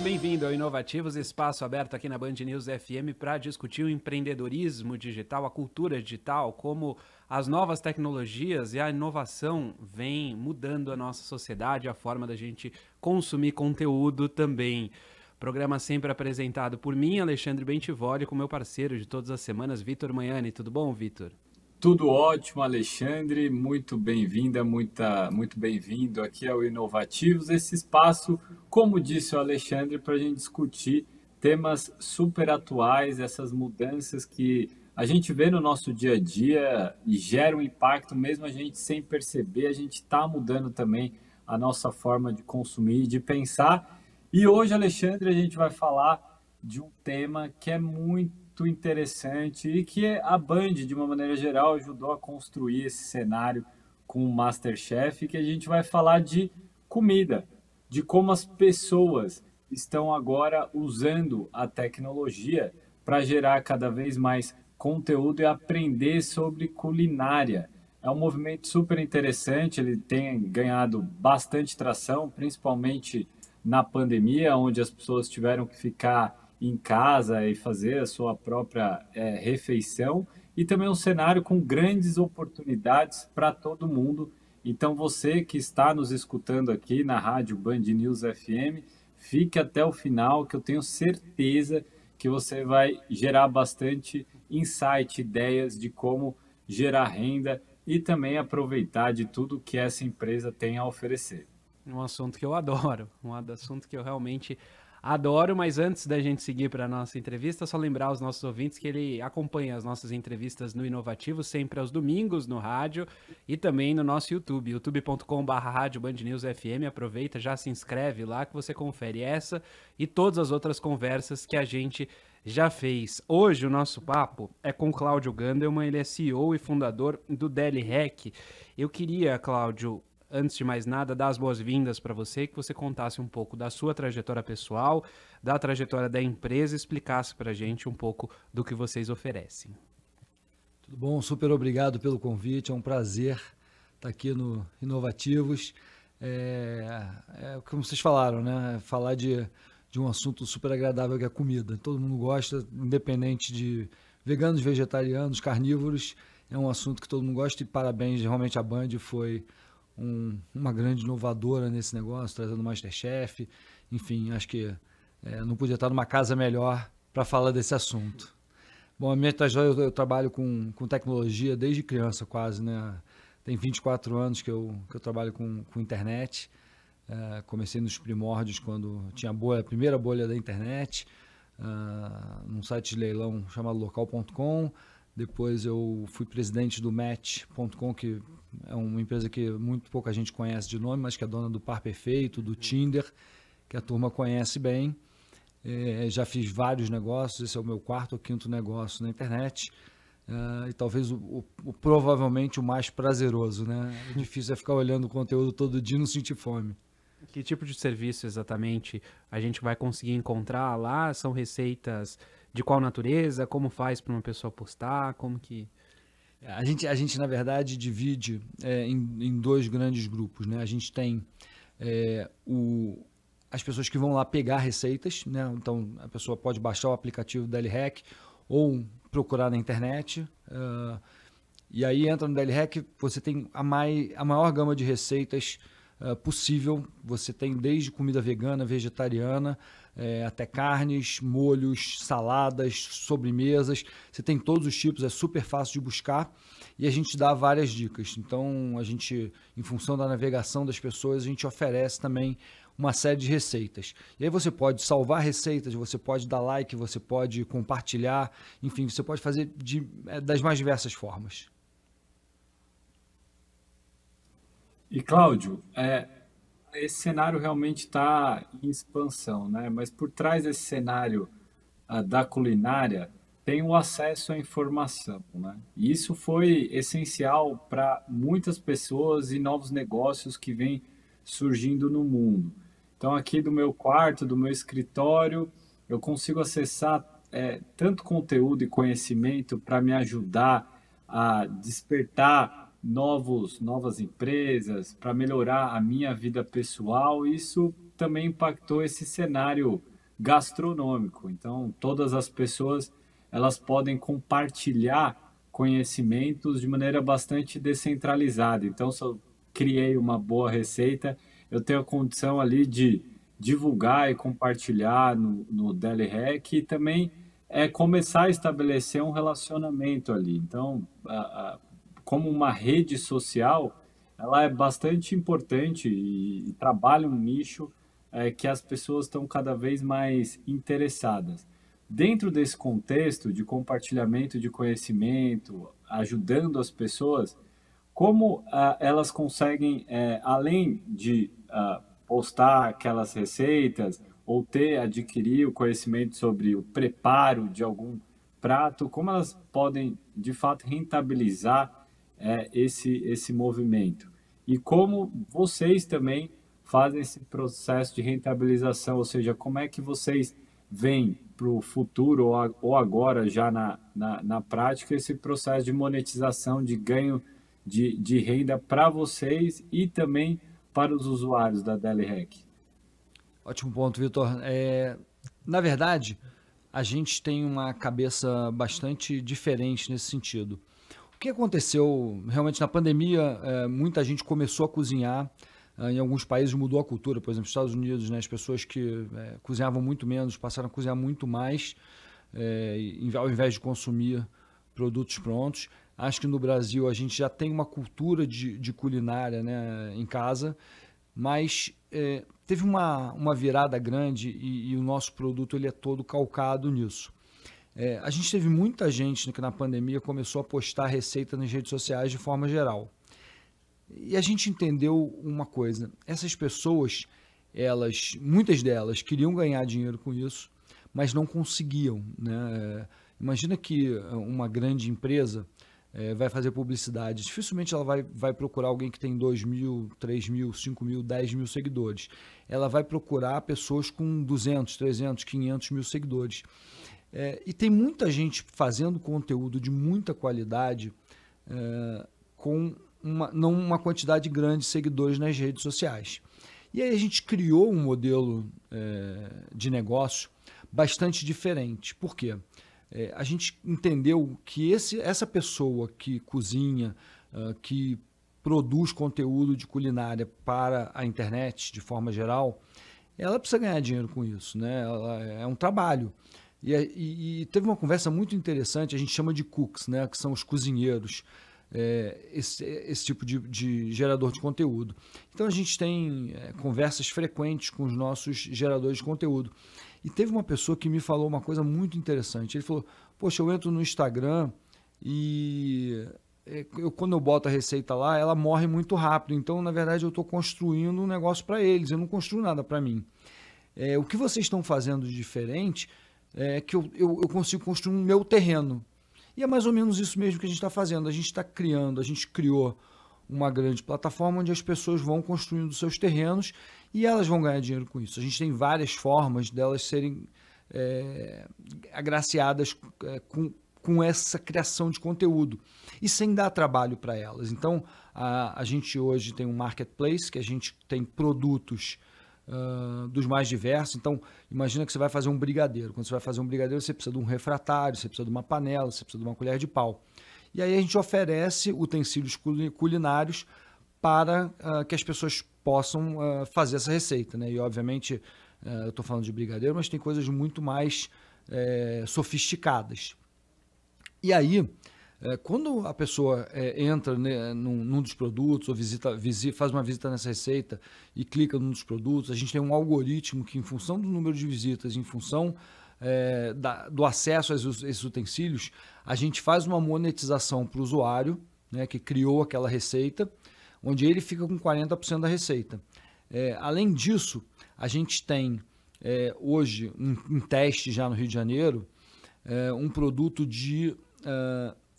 Bem-vindo ao Inovativos, espaço aberto aqui na Band News FM para discutir o empreendedorismo digital, a cultura digital, como as novas tecnologias e a inovação vêm mudando a nossa sociedade, a forma da gente consumir conteúdo também. Programa sempre apresentado por mim, Alexandre Bentivoli, com meu parceiro de todas as semanas, Vitor Manhani. Tudo bom, Vitor? Tudo ótimo, Alexandre. Muito bem-vinda, muito bem-vindo aqui ao Inovativos. Esse espaço, como disse o Alexandre, para a gente discutir temas super atuais, essas mudanças que a gente vê no nosso dia a dia e gera um impacto, mesmo a gente sem perceber, a gente está mudando também a nossa forma de consumir e de pensar. E hoje, Alexandre, a gente vai falar de um tema que é muito interessante e que a Band, de uma maneira geral, ajudou a construir esse cenário com o MasterChef, que a gente vai falar de comida, de como as pessoas estão agora usando a tecnologia para gerar cada vez mais conteúdo e aprender sobre culinária. É um movimento super interessante, ele tem ganhado bastante tração, principalmente na pandemia, onde as pessoas tiveram que ficar em casa e fazer a sua própria refeição, e também um cenário com grandes oportunidades para todo mundo. Então você que está nos escutando aqui na rádio Band News FM, fique até o final, que eu tenho certeza que você vai gerar bastante insight, ideias de como gerar renda e também aproveitar de tudo que essa empresa tem a oferecer. Um assunto que eu adoro, um assunto que eu realmente adoro, mas antes da gente seguir para a nossa entrevista, só lembrar aos nossos ouvintes que ele acompanha as nossas entrevistas no Inovativo sempre aos domingos no rádio e também no nosso YouTube, youtube.com/rádio Band News FM. Aproveita, já se inscreve lá que você confere essa e todas as outras conversas que a gente já fez. Hoje o nosso papo é com Cláudio Gandelman, ele é CEO e fundador do DeliHack. Eu queria, Cláudio, antes de mais nada, dar as boas-vindas para você, que você contasse um pouco da sua trajetória pessoal, da trajetória da empresa e explicasse para a gente um pouco do que vocês oferecem. Tudo bom? Super obrigado pelo convite, é um prazer estar aqui no Inovativos. Como vocês falaram, né? Falar de um assunto super agradável que é a comida. Todo mundo gosta, independente de veganos, vegetarianos, carnívoros, é um assunto que todo mundo gosta e parabéns, realmente a Band foi uma grande inovadora nesse negócio, trazendo o MasterChef. Enfim, acho que não podia estar numa casa melhor para falar desse assunto. Bom, a minha trajetória, eu trabalho com tecnologia desde criança quase, né? Tem 24 anos que eu trabalho com internet. Comecei nos primórdios, quando tinha a primeira bolha da internet, num site de leilão chamado local.com. Depois eu fui presidente do Match.com, que é uma empresa que muito pouca gente conhece de nome, mas que é dona do Par Perfeito, do Tinder, que a turma conhece bem. Já fiz vários negócios, esse é o meu quarto ou quinto negócio na internet. E talvez provavelmente o mais prazeroso, né? O difícil é ficar olhando o conteúdo todo dia e não sentir fome. Que tipo de serviço exatamente a gente vai conseguir encontrar lá? São receitas de qual natureza? Como faz para uma pessoa postar? Como que... A gente na verdade, divide em dois grandes grupos, né? A gente tem as pessoas que vão lá pegar receitas, né? Então, a pessoa pode baixar o aplicativo do DeliHack ou procurar na internet. E aí entra no DeliHack, você tem a maior gama de receitas possível. Você tem desde comida vegana, vegetariana, até carnes, molhos, saladas, sobremesas. Você tem todos os tipos, é super fácil de buscar e a gente dá várias dicas. Então, a gente, em função da navegação das pessoas, a gente oferece também uma série de receitas. E aí você pode salvar receitas, você pode dar like, você pode compartilhar, enfim, você pode fazer das mais diversas formas. E, Cláudio, esse cenário realmente está em expansão, né? Mas por trás desse cenário da culinária tem o acesso à informação, né? E isso foi essencial para muitas pessoas e novos negócios que vêm surgindo no mundo. Então, aqui do meu quarto, do meu escritório, eu consigo acessar tanto conteúdo e conhecimento para me ajudar a despertar novas empresas, para melhorar a minha vida pessoal. Isso também impactou esse cenário gastronômico. Então, todas as pessoas elas podem compartilhar conhecimentos de maneira bastante descentralizada. Então, se eu criei uma boa receita, eu tenho a condição ali de divulgar e compartilhar no Deli Hack e também começar a estabelecer um relacionamento ali. Então, como uma rede social, ela é bastante importante e trabalha um nicho que as pessoas estão cada vez mais interessadas. Dentro desse contexto de compartilhamento de conhecimento, ajudando as pessoas, como elas conseguem, além de postar aquelas receitas ou adquirir o conhecimento sobre o preparo de algum prato, como elas podem, de fato, rentabilizar esse movimento? E como vocês também fazem esse processo de rentabilização, ou seja, como é que vocês veem para o futuro ou agora já na prática esse processo de monetização, de ganho de renda para vocês e também para os usuários da Deli Hack? Ótimo ponto, Vitor. Na verdade, a gente tem uma cabeça bastante diferente nesse sentido. O que aconteceu realmente na pandemia, muita gente começou a cozinhar. Em alguns países mudou a cultura, por exemplo, nos Estados Unidos, né, as pessoas que cozinhavam muito menos passaram a cozinhar muito mais, ao invés de consumir produtos prontos. Acho que no Brasil a gente já tem uma cultura de culinária, né, em casa, mas teve uma virada grande e o nosso produto ele é todo calcado nisso. A gente teve muita gente que na pandemia começou a postar receita nas redes sociais de forma geral. E a gente entendeu uma coisa, essas pessoas, muitas delas queriam ganhar dinheiro com isso, mas não conseguiam, né? Imagina que uma grande empresa vai fazer publicidade, dificilmente ela vai procurar alguém que tem 2.000, 3.000, 5.000, 10.000 seguidores. Ela vai procurar pessoas com 200, 300, 500 mil seguidores. E tem muita gente fazendo conteúdo de muita qualidade com não uma quantidade grande de seguidores nas redes sociais. E aí a gente criou um modelo de negócio bastante diferente. Por quê? A gente entendeu que essa pessoa que cozinha, que produz conteúdo de culinária para a internet de forma geral, ela precisa ganhar dinheiro com isso, né? É um trabalho. E teve uma conversa muito interessante, a gente chama de cooks, né? Que são os cozinheiros. Esse tipo de gerador de conteúdo. Então a gente tem conversas frequentes com os nossos geradores de conteúdo. E teve uma pessoa que me falou uma coisa muito interessante. Ele falou, poxa, eu entro no Instagram e quando eu boto a receita lá, ela morre muito rápido. Então, na verdade, eu estou construindo um negócio para eles, eu não construo nada para mim. O que vocês estão fazendo de diferente é que eu consigo construir um meu terreno. E é mais ou menos isso mesmo que a gente está fazendo. A gente criou uma grande plataforma onde as pessoas vão construindo seus terrenos e elas vão ganhar dinheiro com isso. A gente tem várias formas delas serem agraciadas com essa criação de conteúdo e sem dar trabalho para elas. Então, a gente hoje tem um marketplace que a gente tem produtos dos mais diversos. Então, imagina que você vai fazer um brigadeiro. Quando você vai fazer um brigadeiro, você precisa de um refratário, você precisa de uma panela, você precisa de uma colher de pau. E aí a gente oferece utensílios culinários para que as pessoas possam fazer essa receita, né? E, obviamente, eu estou falando de brigadeiro, mas tem coisas muito mais sofisticadas. E aí, quando a pessoa entra, né, num dos produtos ou faz uma visita nessa receita e clica num dos produtos, a gente tem um algoritmo que, em função do número de visitas, em função do acesso a esses utensílios, a gente faz uma monetização para o usuário, né, que criou aquela receita, onde ele fica com 40% da receita. Além disso, a gente tem hoje, em teste já no Rio de Janeiro, um produto de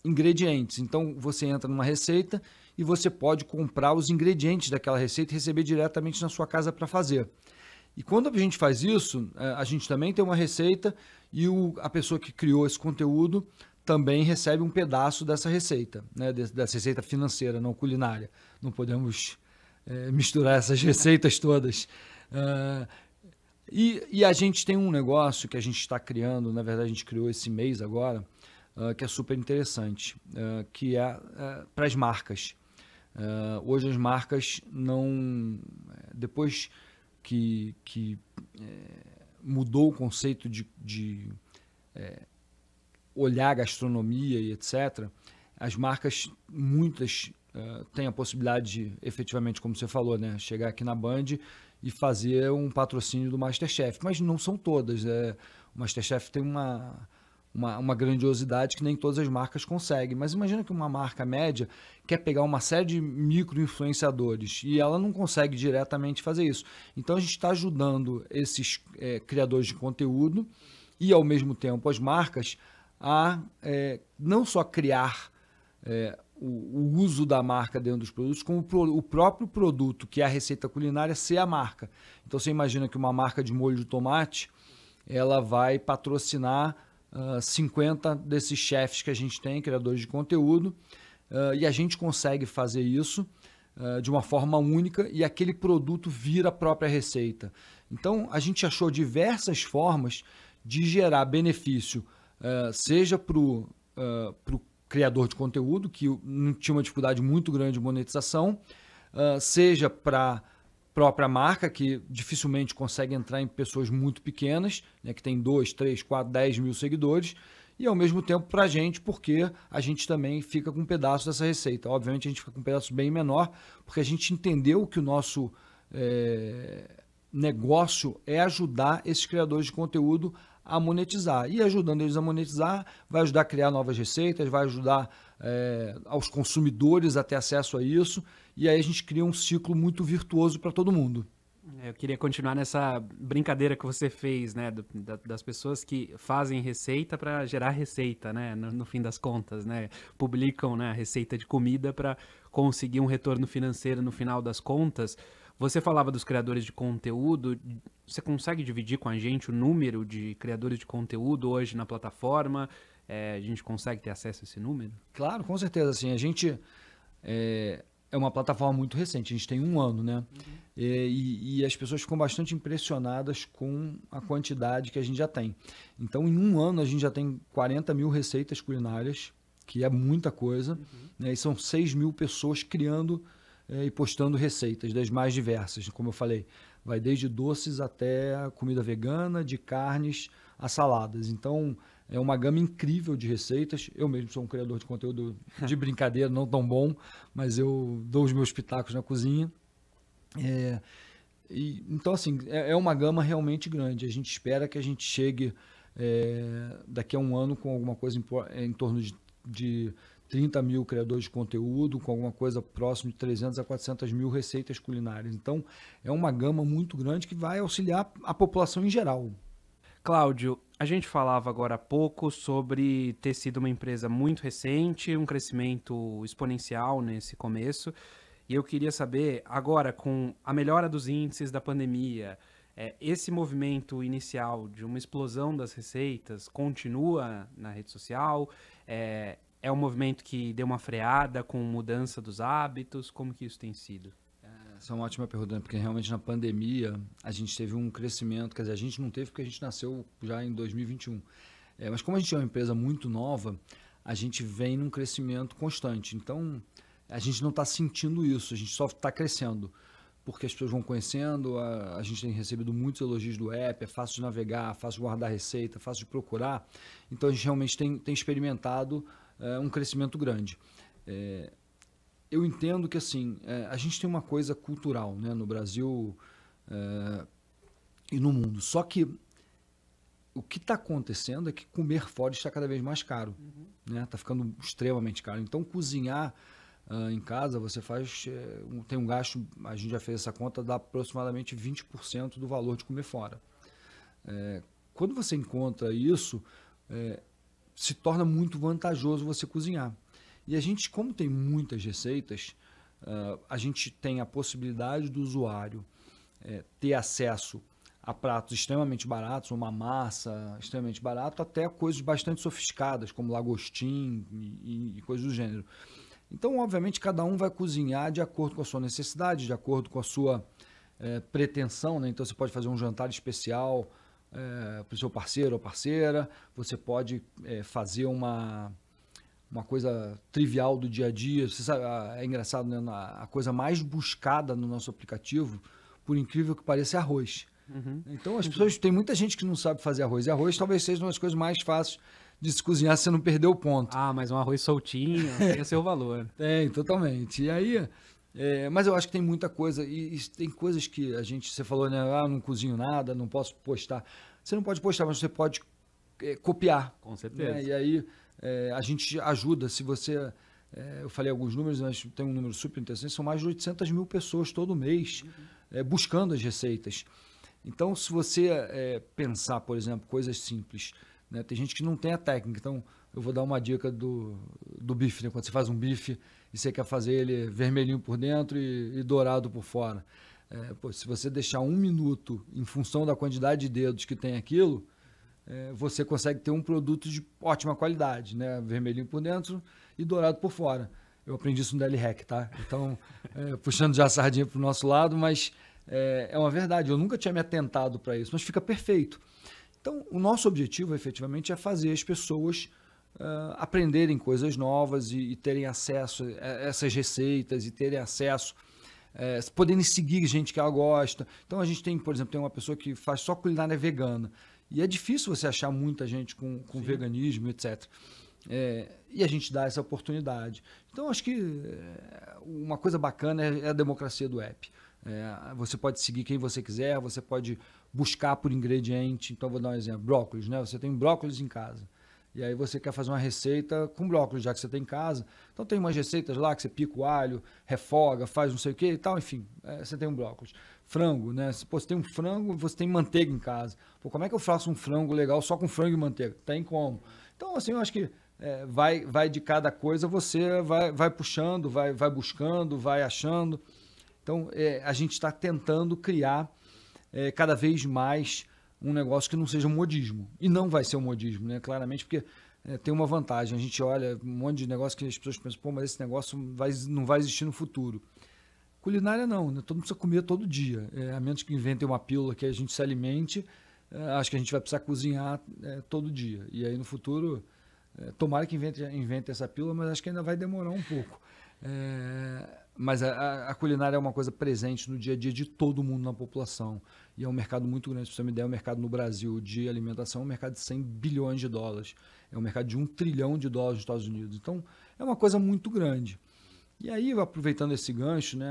ingredientes. Então você entra numa receita e você pode comprar os ingredientes daquela receita e receber diretamente na sua casa para fazer. E quando a gente faz isso, a gente também tem uma receita e a pessoa que criou esse conteúdo também recebe um pedaço dessa receita, né? Dessa receita financeira, não culinária. Não podemos misturar essas receitas todas. E a gente tem um negócio que a gente está criando, na verdade a gente criou esse mês agora, que é super interessante, que é para as marcas. Hoje as marcas não... Depois que mudou o conceito de olhar a gastronomia e etc., as marcas, muitas, têm a possibilidade de, efetivamente, como você falou, né, chegar aqui na Band e fazer um patrocínio do MasterChef, mas não são todas. O MasterChef tem uma grandiosidade que nem todas as marcas conseguem. Mas imagina que uma marca média quer pegar uma série de micro-influenciadores e ela não consegue diretamente fazer isso. Então a gente está ajudando esses criadores de conteúdo e, ao mesmo tempo, as marcas a não só criar o uso da marca dentro dos produtos, como o próprio produto, que é a receita culinária, ser a marca. Então você imagina que uma marca de molho de tomate, ela vai patrocinar 50 desses chefes que a gente tem, criadores de conteúdo, e a gente consegue fazer isso de uma forma única e aquele produto vira a própria receita. Então a gente achou diversas formas de gerar benefício, seja para o criador de conteúdo, que tinha uma dificuldade muito grande de monetização, seja para a própria marca, que dificilmente consegue entrar em pessoas muito pequenas, né, que tem 2, 3, 4, 10 mil seguidores, e ao mesmo tempo para a gente, porque a gente também fica com um pedaço dessa receita. Obviamente a gente fica com um pedaço bem menor, porque a gente entendeu que o nosso negócio é ajudar esses criadores de conteúdo a monetizar. E ajudando eles a monetizar, vai ajudar a criar novas receitas, vai ajudar aos consumidores a ter acesso a isso, e aí a gente cria um ciclo muito virtuoso para todo mundo. Eu queria continuar nessa brincadeira que você fez, né, das pessoas que fazem receita para gerar receita, né, no fim das contas, né, publicam, né, a receita de comida para conseguir um retorno financeiro no final das contas. Você falava dos criadores de conteúdo, você consegue dividir com a gente o número de criadores de conteúdo hoje na plataforma? A gente consegue ter acesso a esse número? Claro, com certeza. Assim, a gente é uma plataforma muito recente, a gente tem 1 ano, né? Uhum. E as pessoas ficam bastante impressionadas com a quantidade que a gente já tem. Então, em 1 ano, a gente já tem 40 mil receitas culinárias, que é muita coisa, né? E são 6 mil pessoas criando e postando receitas das mais diversas, como eu falei, vai desde doces até comida vegana, de carnes a saladas. Então é uma gama incrível de receitas. Eu mesmo sou um criador de conteúdo de brincadeira, não tão bom, mas eu dou os meus pitacos na cozinha. Então assim, é uma gama realmente grande. A gente espera que a gente chegue daqui a 1 ano com alguma coisa em torno de 30 mil criadores de conteúdo, com alguma coisa próximo de 300 a 400 mil receitas culinárias. Então, é uma gama muito grande que vai auxiliar a população em geral. Cláudio, a gente falava agora há pouco sobre ter sido uma empresa muito recente, um crescimento exponencial nesse começo, e eu queria saber, agora, com a melhora dos índices da pandemia, esse movimento inicial de uma explosão das receitas continua na rede social? É um movimento que deu uma freada com mudança dos hábitos? Como que isso tem sido? Essa é uma ótima pergunta, porque realmente na pandemia a gente teve um crescimento, quer dizer, a gente não teve porque a gente nasceu já em 2021. Mas como a gente é uma empresa muito nova, a gente vem num crescimento constante. Então, a gente não está sentindo isso, a gente só está crescendo. Porque as pessoas vão conhecendo, a gente tem recebido muitos elogios do app, é fácil de navegar, fácil de guardar receita, fácil de procurar. Então, a gente realmente tem experimentado um crescimento grande. Eu entendo que assim, a gente tem uma coisa cultural, né, no Brasil e no mundo. Só que o que está acontecendo é que comer fora está cada vez mais caro. Né? Está ficando extremamente caro. Então, cozinhar em casa, você tem um gasto, a gente já fez essa conta, dá aproximadamente 20% do valor de comer fora. Quando você encontra isso, se torna muito vantajoso você cozinhar. E a gente, como tem muitas receitas, a gente tem a possibilidade do usuário ter acesso a pratos extremamente baratos, uma massa extremamente barata, até coisas bastante sofisticadas, como lagostim e coisas do gênero. Então, obviamente, cada um vai cozinhar de acordo com a sua necessidade, de acordo com a sua pretensão, né? Então, você pode fazer um jantar especial para o seu parceiro ou parceira, você pode fazer uma coisa trivial do dia a dia. Você sabe, é engraçado, né? A coisa mais buscada no nosso aplicativo, por incrível que pareça, é arroz. Uhum. Então, as pessoas, tem muita gente que não sabe fazer arroz. E arroz talvez seja uma das coisas mais fáceis de se cozinhar se você não perder o ponto. Ah, mas um arroz soltinho tem seu valor. Tem, totalmente. E aí, mas eu acho que tem muita coisa. E tem coisas que você falou, né? Não cozinho nada, não posso postar. Você não pode postar, mas você pode copiar. Com certeza. Né? E aí, a gente ajuda. Se você... eu falei alguns números, mas tem um número super interessante. São mais de 800 mil pessoas todo mês buscando as receitas. Então, se você pensar, por exemplo, coisas simples, né? Tem gente que não tem a técnica. Então, eu vou dar uma dica do bife. Né? Quando você faz um bife e você quer fazer ele vermelhinho por dentro e dourado por fora. Se você deixar 1 minuto em função da quantidade de dedos que tem aquilo, você consegue ter um produto de ótima qualidade, né? Vermelhinho por dentro e dourado por fora. Eu aprendi isso no Deli Hack, tá? Então, puxando já a sardinha para o nosso lado, mas é uma verdade. Eu nunca tinha me atentado para isso, mas fica perfeito. Então, o nosso objetivo, efetivamente, é fazer as pessoas aprenderem coisas novas e terem acesso a essas receitas e terem acesso, poderem seguir gente que ela gosta. Então, a gente tem, por exemplo, tem uma pessoa que faz só culinária vegana. E é difícil você achar muita gente com veganismo, etc. E a gente dá essa oportunidade. Então, acho que uma coisa bacana é a democracia do app. Você pode seguir quem você quiser, você pode buscar por ingrediente. Então, vou dar um exemplo, brócolis, né? Você tem brócolis em casa. E aí você quer fazer uma receita com brócolis, já que você tem em casa. Então, tem umas receitas lá que você pica o alho, refoga, faz não sei o que e tal. Enfim, você tem um brócolis. Frango, né? Você tem um frango, você tem manteiga em casa. Pô, como é que eu faço um frango legal só com frango e manteiga? Tem como. Então, assim, eu acho que vai de cada coisa, você vai puxando, vai buscando, vai achando. Então, a gente está tentando criar cada vez mais um negócio que não seja um modismo. E não vai ser um modismo, né? Claramente, porque tem uma vantagem. A gente olha um monte de negócio que as pessoas pensam, pô, mas esse negócio não vai existir no futuro. Culinária não, né? Todo mundo precisa comer todo dia. A menos que inventem uma pílula que a gente se alimente, acho que a gente vai precisar cozinhar todo dia. E aí no futuro, tomara que invente essa pílula, mas acho que ainda vai demorar um pouco. Mas a culinária é uma coisa presente no dia a dia de todo mundo na população. E é um mercado muito grande. Se você me der, o mercado no Brasil de alimentação é um mercado de 100 bilhões de dólares. É um mercado de $1 trilhão nos Estados Unidos. Então, é uma coisa muito grande. E aí, aproveitando esse gancho, né,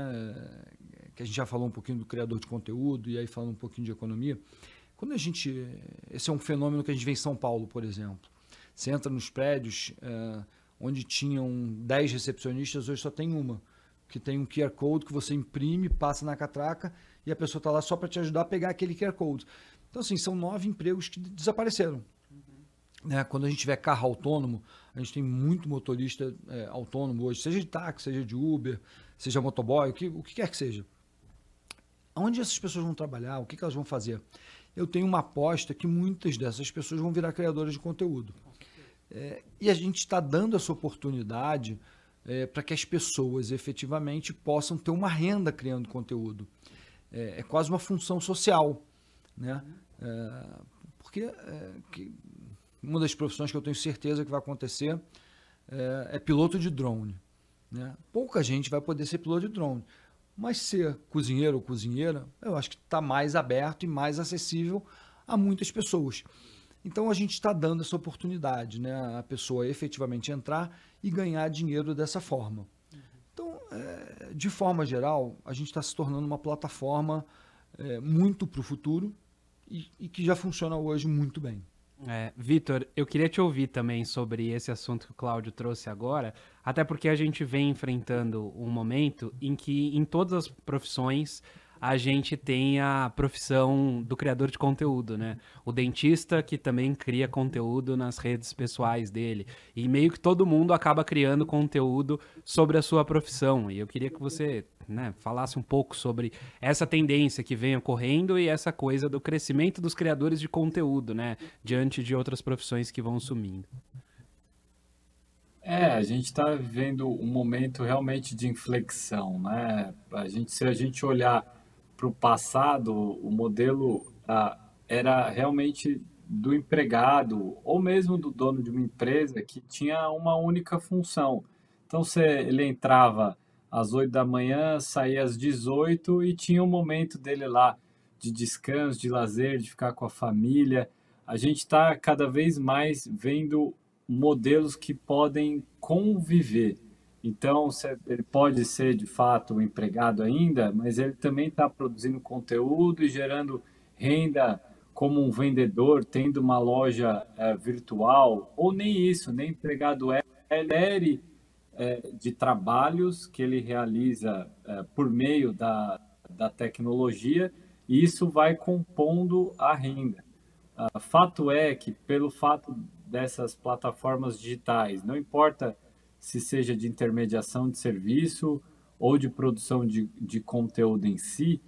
que a gente já falou um pouquinho do criador de conteúdo e aí falando um pouquinho de economia, quando esse é um fenômeno que a gente vê em São Paulo, por exemplo. Você entra nos prédios onde tinham 10 recepcionistas, hoje só tem uma, que tem um QR Code que você imprime, passa na catraca e a pessoa está lá só para te ajudar a pegar aquele QR Code. Então, assim, são 9 empregos que desapareceram. Né? Quando a gente tiver carro autônomo, a gente tem muito motorista autônomo hoje, seja de táxi, seja de Uber, seja motoboy, o que quer que seja. Onde essas pessoas vão trabalhar? O que elas vão fazer? Eu tenho uma aposta que muitas dessas pessoas vão virar criadoras de conteúdo. E a gente está dando essa oportunidade para que as pessoas efetivamente possam ter uma renda criando conteúdo. É quase uma função social. Né? Porque uma das profissões que eu tenho certeza que vai acontecer é piloto de drone. Né? Pouca gente vai poder ser piloto de drone. Mas ser cozinheiro ou cozinheira, eu acho que está mais aberto e mais acessível a muitas pessoas. Então, a gente está dando essa oportunidade, né? A pessoa efetivamente entrar e ganhar dinheiro dessa forma. Então, de forma geral, a gente está se tornando uma plataforma muito para o futuro e que já funciona hoje muito bem. Vitor, eu queria te ouvir também sobre esse assunto que o Cláudio trouxe agora, até porque a gente vem enfrentando um momento em que em todas as profissões a gente tem a profissão do criador de conteúdo, né? O dentista que também cria conteúdo nas redes pessoais dele. E meio que todo mundo acaba criando conteúdo sobre a sua profissão. E eu queria que você, né, falasse um pouco sobre essa tendência que vem ocorrendo e essa coisa do crescimento dos criadores de conteúdo, né? Diante de outras profissões que vão sumindo. A gente está vivendo um momento realmente de inflexão, né? Se a gente olhar para o passado, o modelo era realmente do empregado ou mesmo do dono de uma empresa que tinha uma única função. Então, ele entrava às 8 da manhã, saía às 18 e tinha um momento dele lá de descanso, de lazer, de ficar com a família. A gente está cada vez mais vendo modelos que podem conviver. Então, ele pode ser de fato um empregado ainda, mas ele também está produzindo conteúdo e gerando renda como um vendedor, tendo uma loja virtual, ou nem isso, nem empregado ele de trabalhos que ele realiza por meio da tecnologia, e isso vai compondo a renda. Fato é que, pelo fato dessas plataformas digitais, não importa se seja de intermediação de serviço ou de produção de conteúdo em si,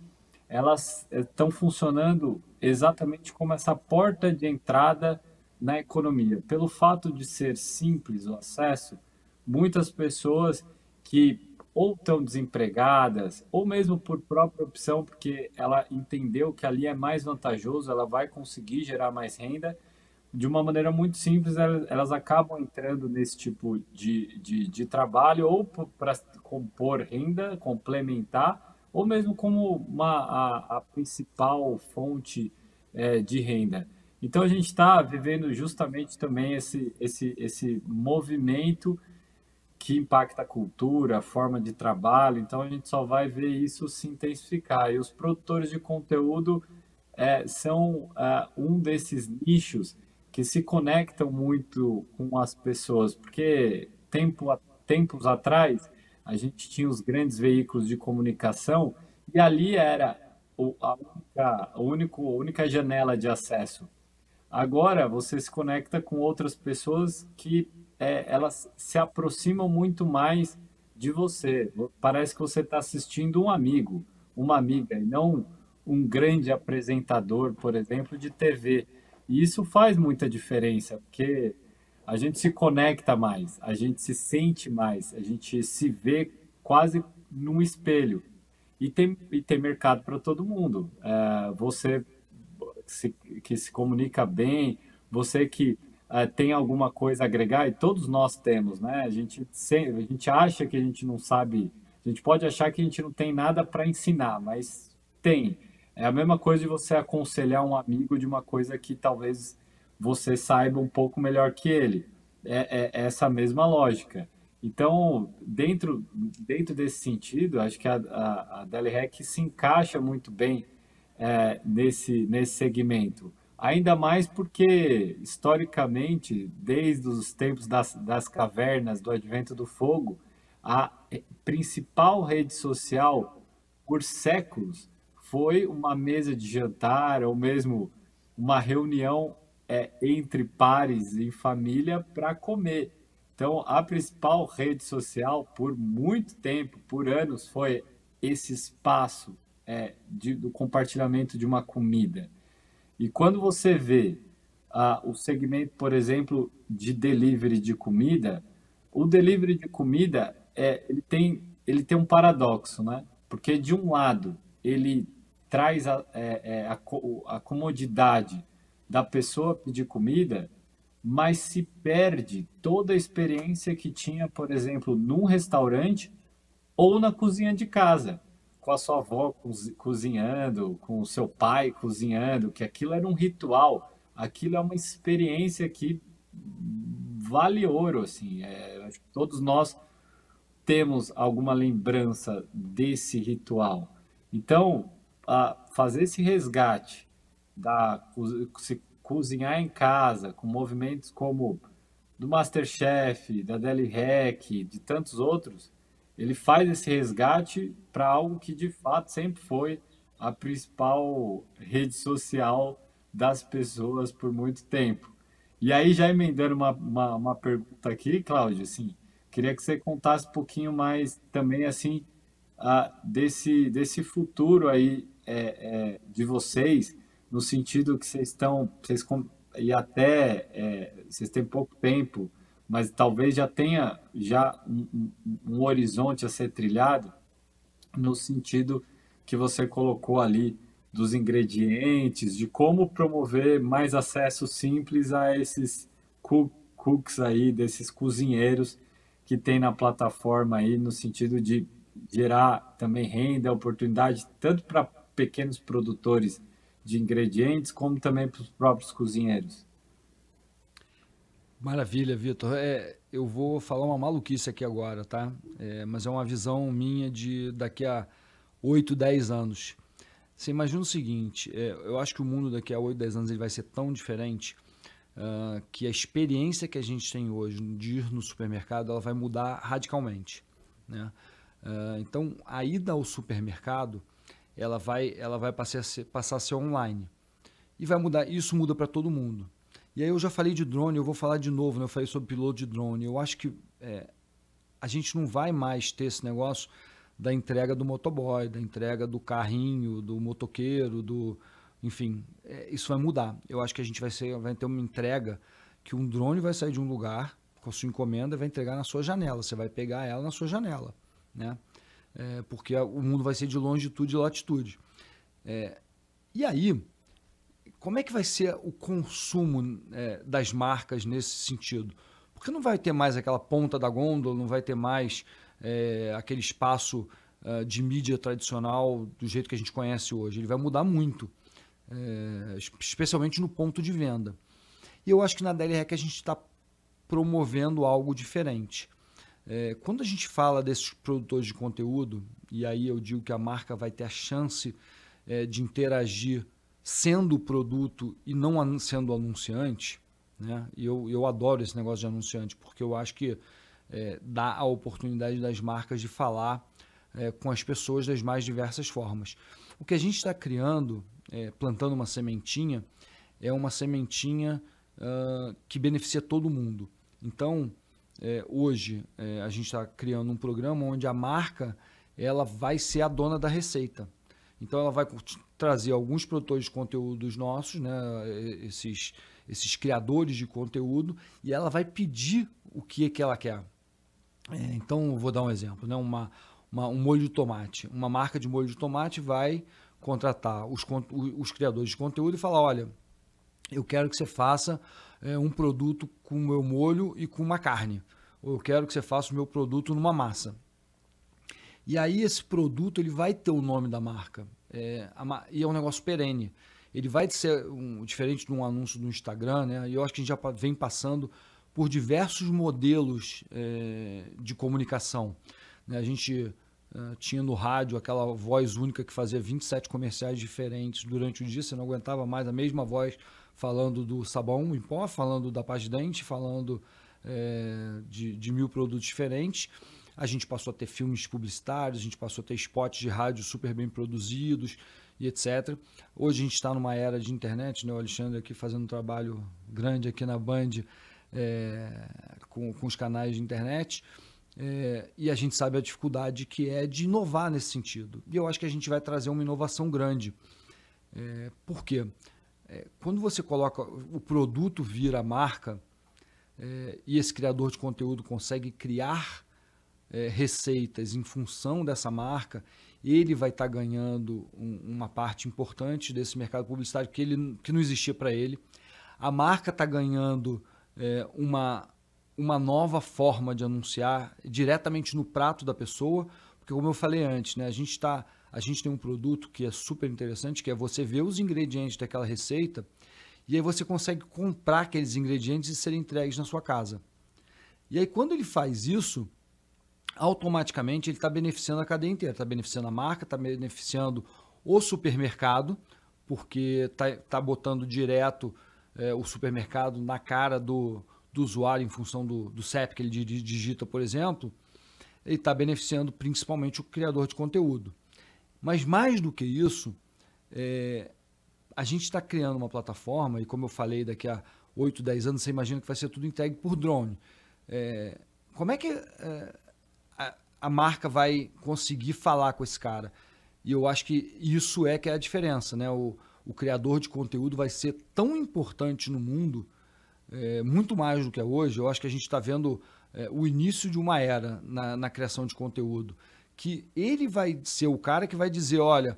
elas estão funcionando exatamente como essa porta de entrada na economia. Pelo fato de ser simples o acesso, muitas pessoas que ou estão desempregadas, ou mesmo por própria opção, porque ela entendeu que ali é mais vantajoso, ela vai conseguir gerar mais renda, de uma maneira muito simples, elas acabam entrando nesse tipo de trabalho, ou para compor renda, complementar, ou mesmo como a principal fonte de renda. Então, a gente está vivendo justamente também esse movimento que impacta a cultura, a forma de trabalho. Então, a gente só vai ver isso se intensificar. E os produtores de conteúdo são um desses nichos que se conectam muito com as pessoas, porque tempos atrás a gente tinha os grandes veículos de comunicação e ali era a única janela de acesso. Agora você se conecta com outras pessoas que elas se aproximam muito mais de você. Parece que você está assistindo um amigo, uma amiga, e não um grande apresentador, por exemplo, de TV. E isso faz muita diferença, porque a gente se conecta mais, a gente se sente mais, a gente se vê quase num espelho. E tem mercado para todo mundo. Você que se comunica bem, você que tem alguma coisa a agregar, e todos nós temos, né? A gente acha que a gente não sabe, a gente pode achar que a gente não tem nada para ensinar, mas tem. É a mesma coisa de você aconselhar um amigo de uma coisa que talvez você saiba um pouco melhor que ele. É essa mesma lógica. Então, dentro desse sentido, acho que a DLREC se encaixa muito bem nesse segmento. Ainda mais porque, historicamente, desde os tempos das cavernas, do advento do fogo, a principal rede social, por séculos, foi uma mesa de jantar ou mesmo uma reunião entre pares em família para comer. Então, a principal rede social, por muito tempo, por anos, foi esse espaço do compartilhamento de uma comida. E quando você vê o segmento, por exemplo, de delivery de comida, o delivery de comida ele tem um paradoxo, né? Porque, de um lado, ele traz a comodidade da pessoa pedir comida, mas se perde toda a experiência que tinha, por exemplo, num restaurante ou na cozinha de casa, com a sua avó cozinhando, com o seu pai cozinhando, que aquilo era um ritual, aquilo é uma experiência que vale ouro, assim. Acho que todos nós temos alguma lembrança desse ritual. Então, fazer esse resgate se cozinhar em casa, com movimentos como do MasterChef, da DLREC, de tantos outros, ele faz esse resgate para algo que de fato sempre foi a principal rede social das pessoas por muito tempo. E aí, já emendando uma pergunta aqui, Cláudio, assim, queria que você contasse um pouquinho mais também, assim, desse futuro aí de vocês, no sentido que e até vocês têm pouco tempo, mas talvez já tenha um horizonte a ser trilhado, no sentido que você colocou ali dos ingredientes, de como promover mais acesso simples a esses cooks aí, desses cozinheiros que tem na plataforma aí, no sentido de gerar também renda, oportunidade, tanto para pequenos produtores de ingredientes, como também para os próprios cozinheiros. Maravilha, Vitor. Eu vou falar uma maluquice aqui agora, tá? Mas é uma visão minha de daqui a 8, 10 anos. Você imagina o seguinte, eu acho que o mundo daqui a 8, 10 anos ele vai ser tão diferente que a experiência que a gente tem hoje de ir no supermercado ela vai mudar radicalmente, né? Então, a ida ao supermercado ela vai passar a ser online. E vai mudar, isso muda para todo mundo. E aí eu já falei de drone, eu vou falar de novo, né? Eu falei sobre piloto de drone. Eu acho que a gente não vai mais ter esse negócio da entrega do motoboy, da entrega do carrinho, do motoqueiro, enfim, isso vai mudar. Eu acho que a gente vai ter uma entrega que um drone vai sair de um lugar com a sua encomenda e vai entregar na sua janela. Você vai pegar ela na sua janela, né? Porque o mundo vai ser de longitude e latitude. E aí, como é que vai ser o consumo das marcas nesse sentido? Porque não vai ter mais aquela ponta da gôndola, não vai ter mais aquele espaço de mídia tradicional do jeito que a gente conhece hoje. Ele vai mudar muito, especialmente no ponto de venda. E eu acho que na DLREC a gente está promovendo algo diferente. Quando a gente fala desses produtores de conteúdo, e aí eu digo que a marca vai ter a chance de interagir sendo o produto e não sendo anunciante, né? E eu adoro esse negócio de anunciante, porque eu acho que dá a oportunidade das marcas de falar com as pessoas das mais diversas formas. O que a gente está criando, plantando uma sementinha, é uma sementinha que beneficia todo mundo. Então, hoje, a gente está criando um programa onde a marca ela vai ser a dona da receita. Então, ela vai trazer alguns produtores de conteúdos nossos, né, esses criadores de conteúdo, e ela vai pedir o que ela quer. Então, vou dar um exemplo, né, um molho de tomate. Uma marca de molho de tomate vai contratar os criadores de conteúdo e falar, olha, eu quero que você faça um produto com o meu molho e com uma carne. Ou eu quero que você faça o meu produto numa massa. E aí esse produto ele vai ter o nome da marca. E é um negócio perene. Ele vai ser diferente de um anúncio do Instagram, né? E eu acho que a gente já vem passando por diversos modelos de comunicação. Né? A gente tinha no rádio aquela voz única que fazia 27 comerciais diferentes durante o dia, você não aguentava mais a mesma voz falando do sabão em pó, falando da pasta de dente, falando de 1000 produtos diferentes. A gente passou a ter filmes publicitários, a gente passou a ter spots de rádio super bem produzidos e etc. Hoje a gente está numa era de internet, né? O Alexandre aqui fazendo um trabalho grande aqui na Band com os canais de internet. E a gente sabe a dificuldade que é de inovar nesse sentido. E eu acho que a gente vai trazer uma inovação grande. Por quê? Quando você coloca o produto vira a marca e esse criador de conteúdo consegue criar receitas em função dessa marca, ele vai estar ganhando uma parte importante desse mercado publicitário que não existia para ele. A marca está ganhando uma nova forma de anunciar diretamente no prato da pessoa, porque como eu falei antes, né, a gente tem um produto que é super interessante, que é você ver os ingredientes daquela receita e aí você consegue comprar aqueles ingredientes e serem entregues na sua casa. E aí quando ele faz isso, automaticamente ele está beneficiando a cadeia inteira, está beneficiando a marca, está beneficiando o supermercado, porque está botando direto o supermercado na cara do usuário em função do CEP que ele digita, por exemplo, ele está beneficiando principalmente o criador de conteúdo. Mas mais do que isso, A gente está criando uma plataforma, e como eu falei, daqui a 8, 10 anos, você imagina que vai ser tudo entregue por drone. Como é que a marca vai conseguir falar com esse cara? E eu acho que isso que é a diferença, né? O criador de conteúdo vai ser tão importante no mundo, muito mais do que é hoje. Eu acho que a gente está vendo o início de uma era na criação de conteúdo, que ele vai ser o cara que vai dizer, olha,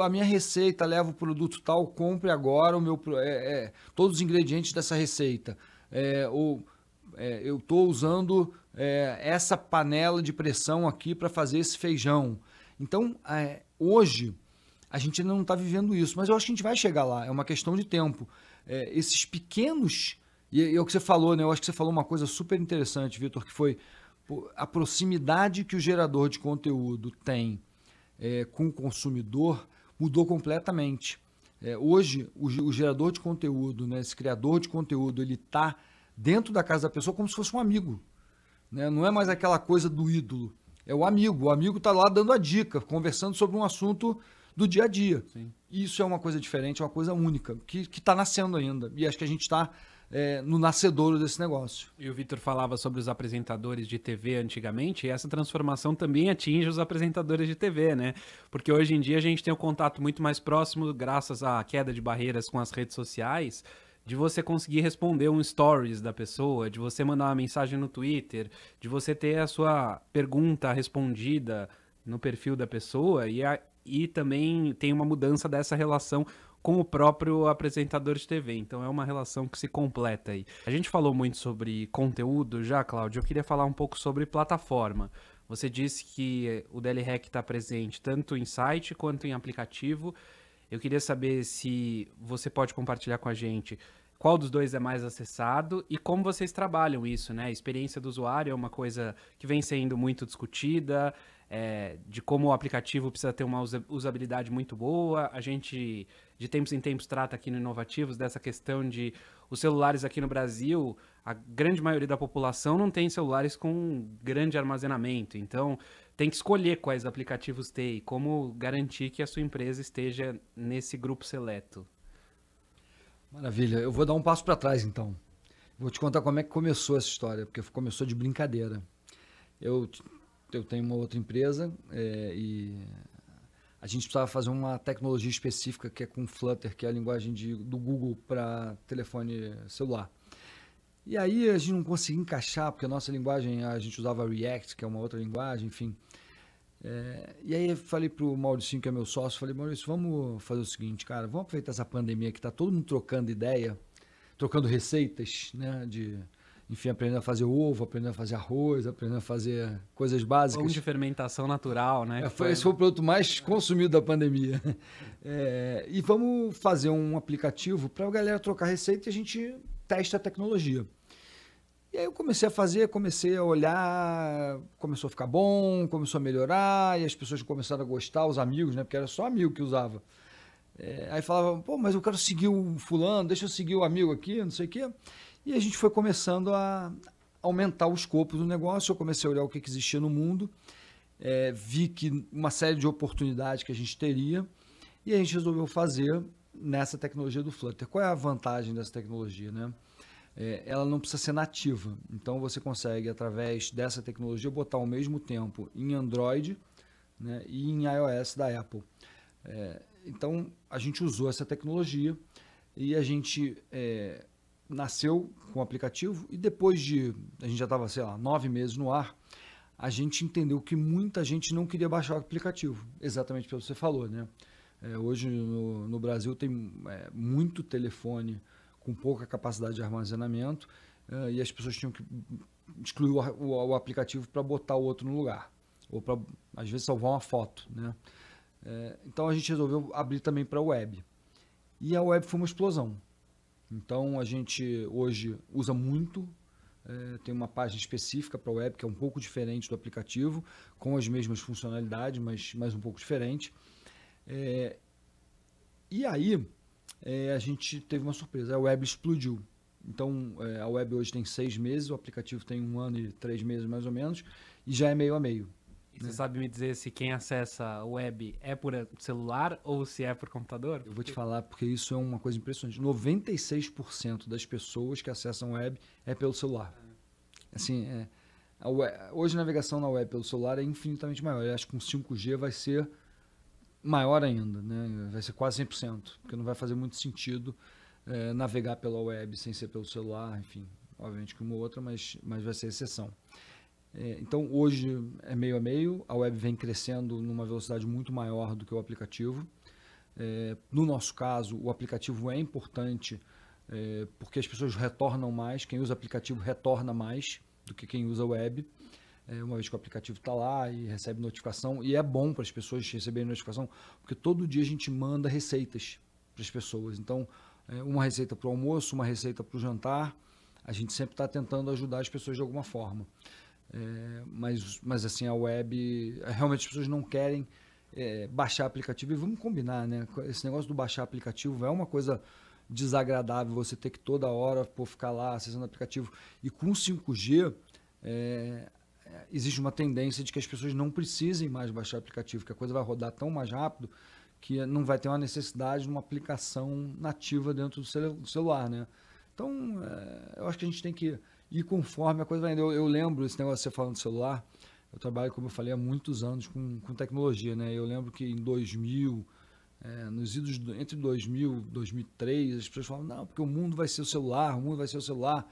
a minha receita leva o produto tal, compre agora todos os ingredientes dessa receita. Eu estou usando essa panela de pressão aqui para fazer esse feijão. Então, hoje, a gente ainda não está vivendo isso, mas eu acho que a gente vai chegar lá, é uma questão de tempo. Esses pequenos, e é o que você falou, né? Eu acho que você falou uma coisa super interessante, Vitor, que foi a proximidade que o gerador de conteúdo tem com o consumidor mudou completamente. Hoje, o gerador de conteúdo, né, esse criador de conteúdo, ele está dentro da casa da pessoa como se fosse um amigo. Né? Não é mais aquela coisa do ídolo. É o amigo está lá dando a dica, conversando sobre um assunto do dia a dia. Sim. Isso é uma coisa diferente, é uma coisa única, que está nascendo ainda. E acho que a gente está no nascedouro desse negócio. E o Vitor falava sobre os apresentadores de TV antigamente, e essa transformação também atinge os apresentadores de TV, né? Porque hoje em dia a gente tem um contato muito mais próximo, graças à queda de barreiras com as redes sociais, de você conseguir responder um stories da pessoa, de você mandar uma mensagem no Twitter, de você ter a sua pergunta respondida no perfil da pessoa, e também tem uma mudança dessa relação com o próprio apresentador de TV. Então é uma relação que se completa aí. A gente falou muito sobre conteúdo já, Cláudio. Eu queria falar um pouco sobre plataforma. Você disse que o DLRec está presente tanto em site quanto em aplicativo. Eu queria saber se você pode compartilhar com a gente qual dos dois é mais acessado e como vocês trabalham isso, né? A experiência do usuário é uma coisa que vem sendo muito discutida, de como o aplicativo precisa ter uma usabilidade muito boa. A gente, de tempos em tempos, trata aqui no Inovativos dessa questão de os celulares aqui no Brasil, a grande maioria da população não tem celulares com grande armazenamento, então tem que escolher quais aplicativos ter e como garantir que a sua empresa esteja nesse grupo seleto. Maravilha. Eu vou dar um passo para trás, então. Vou te contar como é que começou essa história, porque começou de brincadeira. Eu tenho uma outra empresa e a gente precisava fazer uma tecnologia específica que é com Flutter, que é a linguagem do Google para telefone celular. E aí a gente não conseguia encaixar, porque a nossa linguagem, a gente usava React, que é uma outra linguagem, enfim. E aí eu falei para o Mauricinho, que é meu sócio, falei, Maurício, vamos fazer o seguinte, cara, vamos aproveitar essa pandemia que está todo mundo trocando ideia, trocando receitas, né, enfim, aprendendo a fazer ovo, aprendendo a fazer arroz, aprendendo a fazer coisas básicas. Pão de fermentação natural, né? Esse foi o produto mais consumido da pandemia. E vamos fazer um aplicativo para a galera trocar receita e a gente testa a tecnologia. E aí eu comecei a olhar, começou a ficar bom, começou a melhorar, e as pessoas começaram a gostar, os amigos, né? Porque era só amigo que usava. Aí falava, pô, mas eu quero seguir o fulano, deixa eu seguir o amigo aqui, não sei o quê. E a gente foi começando a aumentar o escopo do negócio, eu comecei a olhar o que existia no mundo, vi que uma série de oportunidades que a gente teria, e a gente resolveu fazer nessa tecnologia do Flutter. Qual é a vantagem dessa tecnologia, né? Ela não precisa ser nativa, então você consegue, através dessa tecnologia, botar ao mesmo tempo em Android, né, e em iOS da Apple. Então, a gente usou essa tecnologia e a gente nasceu com o aplicativo e depois a gente já estava, 9 meses no ar, a gente entendeu que muita gente não queria baixar o aplicativo, exatamente pelo que você falou, né? Hoje no Brasil tem muito telefone com pouca capacidade de armazenamento e as pessoas tinham que excluir o aplicativo para botar o outro no lugar, ou para, às vezes, salvar uma foto, né? Então a gente resolveu abrir também para a web. E a web foi uma explosão. Então a gente hoje usa muito, tem uma página específica para a web, que é um pouco diferente do aplicativo, com as mesmas funcionalidades, mas um pouco diferente. E aí a gente teve uma surpresa, a web explodiu. Então a web hoje tem 6 meses, o aplicativo tem 1 ano e 3 meses mais ou menos, e já é meio a meio. E você sabe me dizer se quem acessa a web é por celular ou se é por computador? Eu vou te falar porque isso é uma coisa impressionante. 96% das pessoas que acessam a web é pelo celular. Assim, hoje a navegação na web pelo celular é infinitamente maior. Eu acho que com 5G vai ser maior ainda, né? Vai ser quase 100%, porque não vai fazer muito sentido navegar pela web sem ser pelo celular, enfim, obviamente que uma ou outra, mas vai ser exceção. Então hoje é meio a meio, a web vem crescendo numa velocidade muito maior do que o aplicativo. No nosso caso, o aplicativo é importante porque as pessoas retornam mais, quem usa aplicativo retorna mais do que quem usa web. Uma vez que o aplicativo está lá e recebe notificação, e é bom para as pessoas receberem notificação, porque todo dia a gente manda receitas para as pessoas. Então, uma receita para o almoço, uma receita para o jantar, a gente sempre está tentando ajudar as pessoas de alguma forma. Mas assim, a web, realmente as pessoas não querem baixar aplicativo, e vamos combinar, né? Esse negócio do baixar aplicativo é uma coisa desagradável, você ter que toda hora ficar lá acessando o aplicativo. E com 5G, existe uma tendência de que as pessoas não precisem mais baixar o aplicativo, que a coisa vai rodar tão mais rápido que não vai ter uma necessidade de uma aplicação nativa dentro do celular, né? Então, eu acho que a gente tem que ir conforme a coisa vai indo. Eu lembro esse negócio de você falando do celular, eu trabalho, como eu falei, há muitos anos com tecnologia, né? Eu lembro que em 2000, nos idos entre 2000 e 2003, as pessoas falavam, não, porque o mundo vai ser o celular, o mundo vai ser o celular.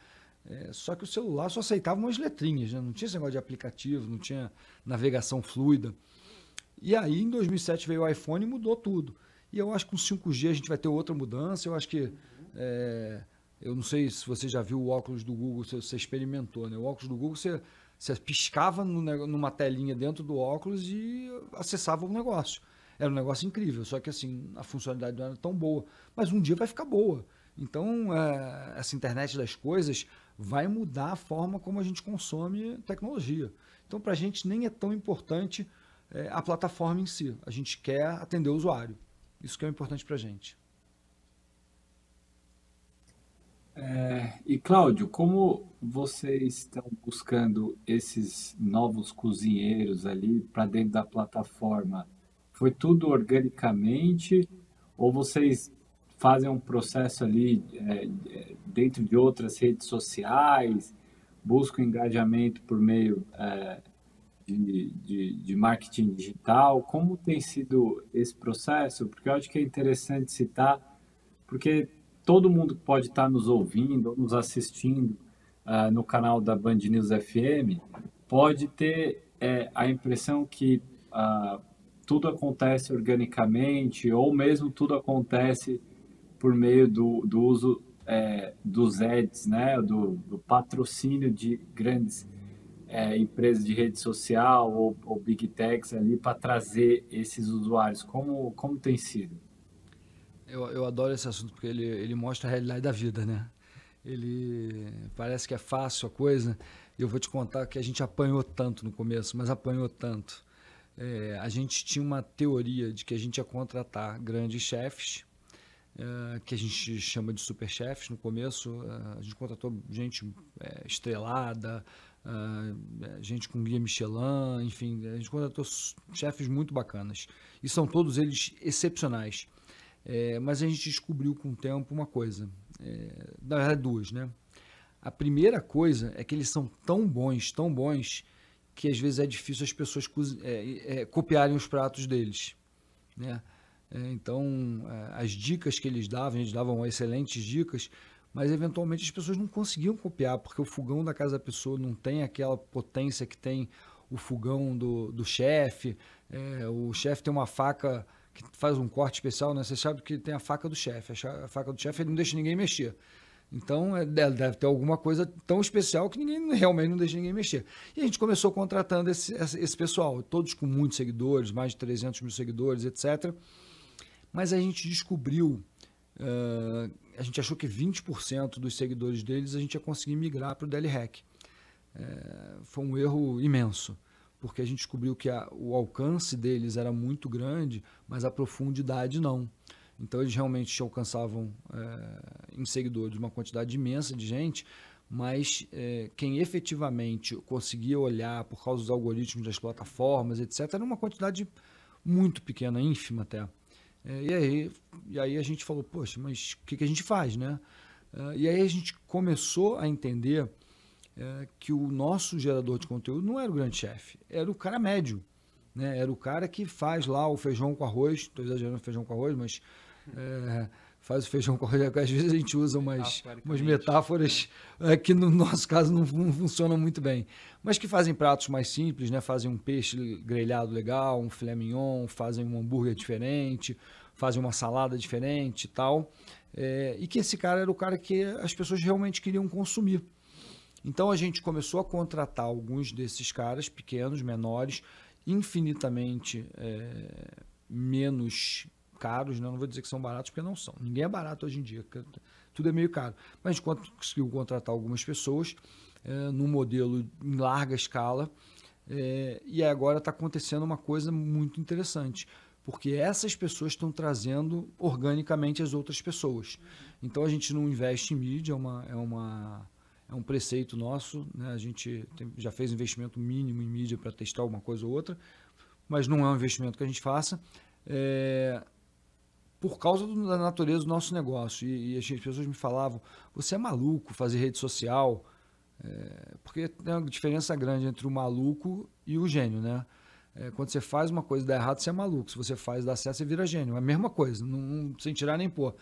Só que o celular só aceitava umas letrinhas, né? Não tinha esse negócio de aplicativo, não tinha navegação fluida. E aí, em 2007, veio o iPhone e mudou tudo. E eu acho que com 5G a gente vai ter outra mudança. Eu acho que... eu não sei se você já viu o óculos do Google, se você experimentou, né? O óculos do Google, você piscava numa telinha dentro do óculos e acessava o negócio. Era um negócio incrível, só que assim, a funcionalidade não era tão boa. Mas um dia vai ficar boa. Então, essa internet das coisas vai mudar a forma como a gente consome tecnologia. Então, para a gente nem é tão importante a plataforma em si. A gente quer atender o usuário. Isso que é importante para a gente. E Cláudio, como vocês estão buscando esses novos cozinheiros ali para dentro da plataforma? Foi tudo organicamente ou vocês fazem um processo ali dentro de outras redes sociais, buscam engajamento por meio de marketing digital? Como tem sido esse processo? Porque eu acho que é interessante citar, porque todo mundo pode estar nos ouvindo ou nos assistindo no canal da Band News FM, pode ter a impressão que tudo acontece organicamente ou mesmo tudo acontece por meio do uso dos ads, né, do patrocínio de grandes empresas de rede social ou big techs ali para trazer esses usuários. Como tem sido? Eu adoro esse assunto porque ele mostra a realidade da vida, né? Ele parece que é fácil a coisa. E eu vou te contar que a gente apanhou tanto no começo, mas apanhou tanto. A gente tinha uma teoria de que a gente ia contratar grandes chefes, que a gente chama de super chefes no começo. A gente contratou gente estrelada, gente com guia Michelin, enfim, a gente contratou chefes muito bacanas. E são todos eles excepcionais. Mas a gente descobriu com o tempo uma coisa, na verdade duas, né? A primeira coisa é que eles são tão bons, que às vezes é difícil as pessoas copiarem os pratos deles, né? Então, as dicas que eles davam excelentes dicas, mas eventualmente as pessoas não conseguiam copiar, porque o fogão da casa da pessoa não tem aquela potência que tem o fogão do chefe. O chefe tem uma faca que faz um corte especial, né? Você sabe que tem a faca do chefe. A faca do chefe ele não deixa ninguém mexer. Então, deve ter alguma coisa tão especial que ninguém realmente não deixa ninguém mexer. E a gente começou contratando esse pessoal, todos com muitos seguidores, mais de 300 mil seguidores, etc. Mas a gente descobriu, a gente achou que 20% dos seguidores deles a gente ia conseguir migrar para o Daily Hack. Foi um erro imenso, porque a gente descobriu que o alcance deles era muito grande, mas a profundidade não. Então eles realmente alcançavam em seguidores uma quantidade imensa de gente, mas quem efetivamente conseguia olhar por causa dos algoritmos das plataformas, etc., era uma quantidade muito pequena, ínfima até. E aí a gente falou, poxa, mas o que a gente faz, né? E aí a gente começou a entender que o nosso gerador de conteúdo não era o grande chefe, era o cara médio, né? Era o cara que faz lá o feijão com arroz, estou exagerando feijão com arroz, mas faz o feijão com arroz, às vezes a gente usa umas metáforas que no nosso caso não funcionam muito bem, mas que fazem pratos mais simples, né? Fazem um peixe grelhado legal, um filé mignon, fazem um hambúrguer diferente, fazem uma salada diferente e tal, e que esse cara era o cara que as pessoas realmente queriam consumir. Então a gente começou a contratar alguns desses caras pequenos, menores, infinitamente menos caros, né? Não vou dizer que são baratos, porque não são. Ninguém é barato hoje em dia, tudo é meio caro. Mas a gente conseguiu contratar algumas pessoas num modelo em larga escala, e agora está acontecendo uma coisa muito interessante, porque essas pessoas estão trazendo organicamente as outras pessoas. Então a gente não investe em mídia, é um preceito nosso, né? A gente já fez investimento mínimo em mídia para testar uma coisa ou outra, mas não é um investimento que a gente faça por causa da natureza do nosso negócio. E as pessoas me falavam, você é maluco fazer rede social, porque tem uma diferença grande entre o maluco e o gênio, né? Quando você faz uma coisa e dá errado, você é maluco. Se você faz e dá certo, você vira gênio. É a mesma coisa, sem tirar nem pôr.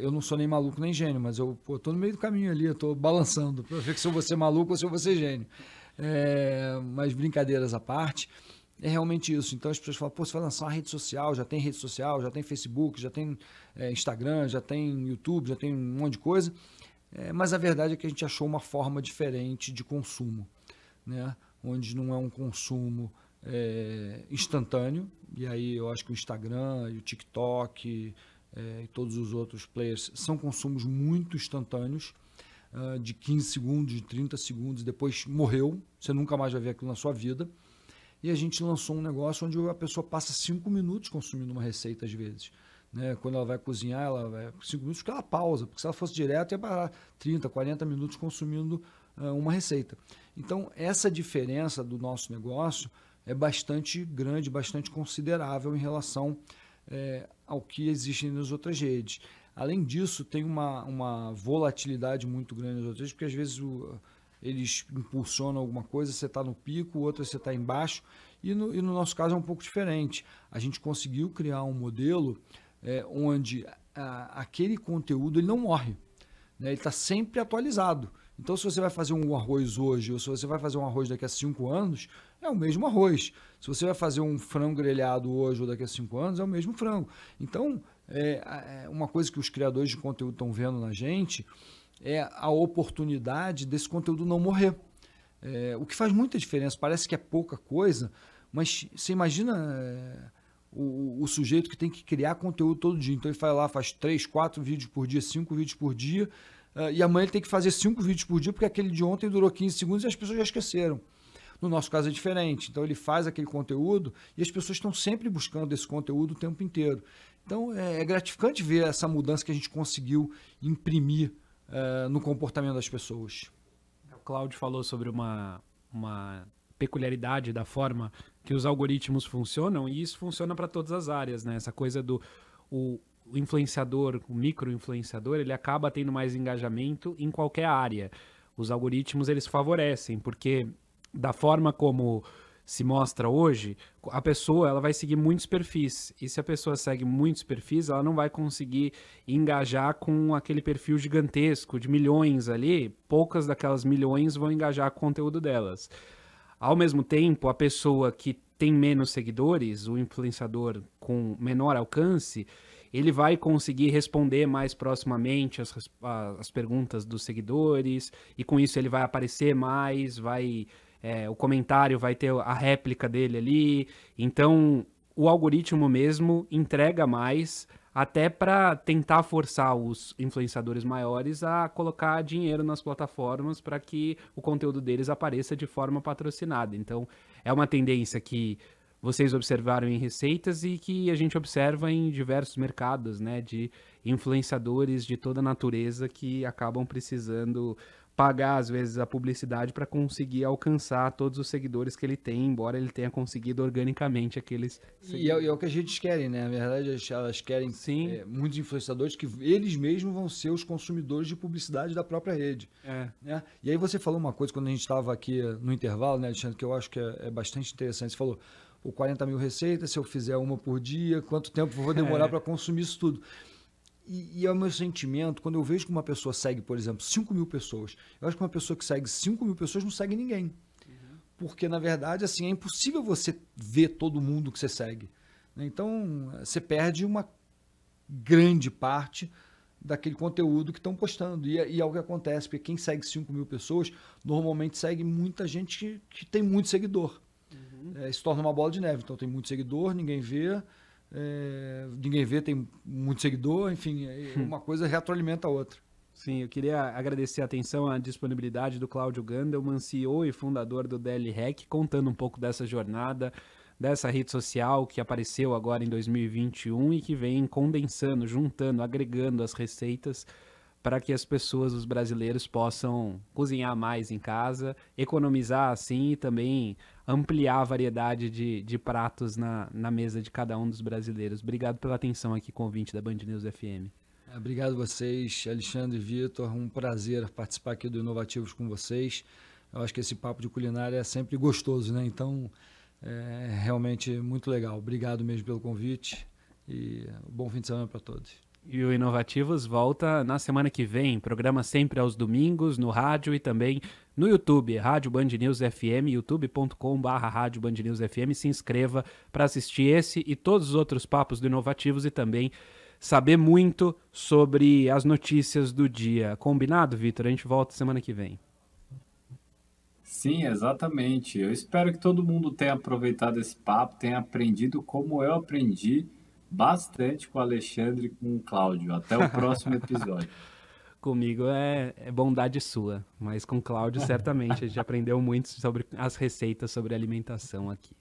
Eu não sou nem maluco nem gênio, mas eu estou no meio do caminho ali, eu estou balançando para ver se eu vou ser maluco ou se eu vou ser gênio. Mas brincadeiras à parte, é realmente isso. Então as pessoas falam, pô, você vai lançar uma rede social, já tem Facebook, já tem Instagram, já tem YouTube, já tem um monte de coisa. Mas a verdade é que a gente achou uma forma diferente de consumo, né? Onde não é um consumo instantâneo, e aí eu acho que o Instagram e o TikTok e todos os outros players são consumos muito instantâneos, de 15 segundos, de 30 segundos, depois morreu, você nunca mais vai ver aquilo na sua vida. E a gente lançou um negócio onde a pessoa passa 5 minutos consumindo uma receita às vezes, né? Quando ela vai cozinhar, ela vai 5 minutos porque ela pausa, porque se ela fosse direto ia parar 30, 40 minutos consumindo uma receita. Então essa diferença do nosso negócio é bastante grande, bastante considerável em relação ao que existe nas outras redes. Além disso, tem uma volatilidade muito grande nas outras redes, porque às vezes eles impulsionam alguma coisa, você está no pico, outra você está embaixo, e no nosso caso é um pouco diferente. A gente conseguiu criar um modelo onde aquele conteúdo ele não morre, né? Ele está sempre atualizado. Então, se você vai fazer um arroz hoje, ou se você vai fazer um arroz daqui a 5 anos, é o mesmo arroz. Se você vai fazer um frango grelhado hoje ou daqui a 5 anos, é o mesmo frango. Então, uma coisa que os criadores de conteúdo estão vendo na gente é a oportunidade desse conteúdo não morrer. O que faz muita diferença, parece que é pouca coisa, mas você imagina o sujeito que tem que criar conteúdo todo dia. Então ele vai lá, faz 3, 4 vídeos por dia, 5 vídeos por dia, e amanhã ele tem que fazer 5 vídeos por dia, porque aquele de ontem durou 15 segundos e as pessoas já esqueceram. No nosso caso é diferente. Então ele faz aquele conteúdo e as pessoas estão sempre buscando esse conteúdo o tempo inteiro. Então é gratificante ver essa mudança que a gente conseguiu imprimir no comportamento das pessoas. O Cláudio falou sobre uma peculiaridade da forma que os algoritmos funcionam, e isso funciona para todas as áreas, né? Essa coisa do o influenciador, o micro-influenciador, ele acaba tendo mais engajamento em qualquer área. Os algoritmos, eles favorecem, porque da forma como se mostra hoje, a pessoa ela vai seguir muitos perfis, e se a pessoa segue muitos perfis, ela não vai conseguir engajar com aquele perfil gigantesco de milhões ali, poucas daquelas milhões vão engajar com o conteúdo delas. Ao mesmo tempo, a pessoa que tem menos seguidores, o influenciador com menor alcance, ele vai conseguir responder mais proximamente as perguntas dos seguidores, e com isso ele vai aparecer mais, o comentário vai ter a réplica dele ali. Então, o algoritmo mesmo entrega mais, até para tentar forçar os influenciadores maiores a colocar dinheiro nas plataformas para que o conteúdo deles apareça de forma patrocinada. Então, é uma tendência que vocês observaram em receitas e que a gente observa em diversos mercados, né, de influenciadores de toda natureza que acabam precisando pagar, às vezes, a publicidade para conseguir alcançar todos os seguidores que ele tem, embora ele tenha conseguido organicamente aqueles seguidores. E é o que a gente querem, né? Na verdade, elas querem muitos influenciadores que eles mesmos vão ser os consumidores de publicidade da própria rede. Né? E aí você falou uma coisa quando a gente estava aqui no intervalo, né, Alexandre, que eu acho que é bastante interessante. Você falou, 40 mil receitas, se eu fizer uma por dia, quanto tempo eu vou demorar para consumir isso tudo? E é o meu sentimento, quando eu vejo que uma pessoa segue, por exemplo, 5 mil pessoas, eu acho que uma pessoa que segue 5 mil pessoas não segue ninguém. Porque, na verdade, assim, é impossível você ver todo mundo que você segue. Né? Então, você perde uma grande parte daquele conteúdo que estão postando. E é o que acontece, porque quem segue 5 mil pessoas, normalmente segue muita gente que tem muito seguidor. Se torna uma bola de neve. Então, tem muito seguidor, ninguém vê... tem muito seguidor, enfim, uma coisa retroalimenta a outra. Sim, eu queria agradecer a atenção, a disponibilidade do Cláudio Gandelman, CEO e fundador do DL Hack, contando um pouco dessa jornada, dessa rede social que apareceu agora em 2021 e que vem condensando, juntando, agregando as receitas para que as pessoas, os brasileiros, possam cozinhar mais em casa, economizar assim e também ampliar a variedade de pratos na mesa de cada um dos brasileiros. Obrigado pela atenção aqui com o ouvinte da Band News FM. Obrigado a vocês, Alexandre e Vitor. Um prazer participar aqui do Inovativos com vocês. Eu acho que esse papo de culinária é sempre gostoso, né? Então, é realmente muito legal. Obrigado mesmo pelo convite e bom fim de semana para todos. E o Inovativos volta na semana que vem, programa sempre aos domingos, no rádio e também no YouTube, Rádio Band News FM, youtube.com/Rádio Band News FM. Se inscreva para assistir esse e todos os outros papos do Inovativos e também saber muito sobre as notícias do dia. Combinado, Vitor? A gente volta semana que vem. Sim, exatamente. Eu espero que todo mundo tenha aproveitado esse papo, tenha aprendido como eu aprendi bastante com o Alexandre e com o Cláudio. Até o próximo episódio. Comigo é bondade sua, mas com o Cláudio certamente a gente aprendeu muito sobre as receitas sobre alimentação aqui.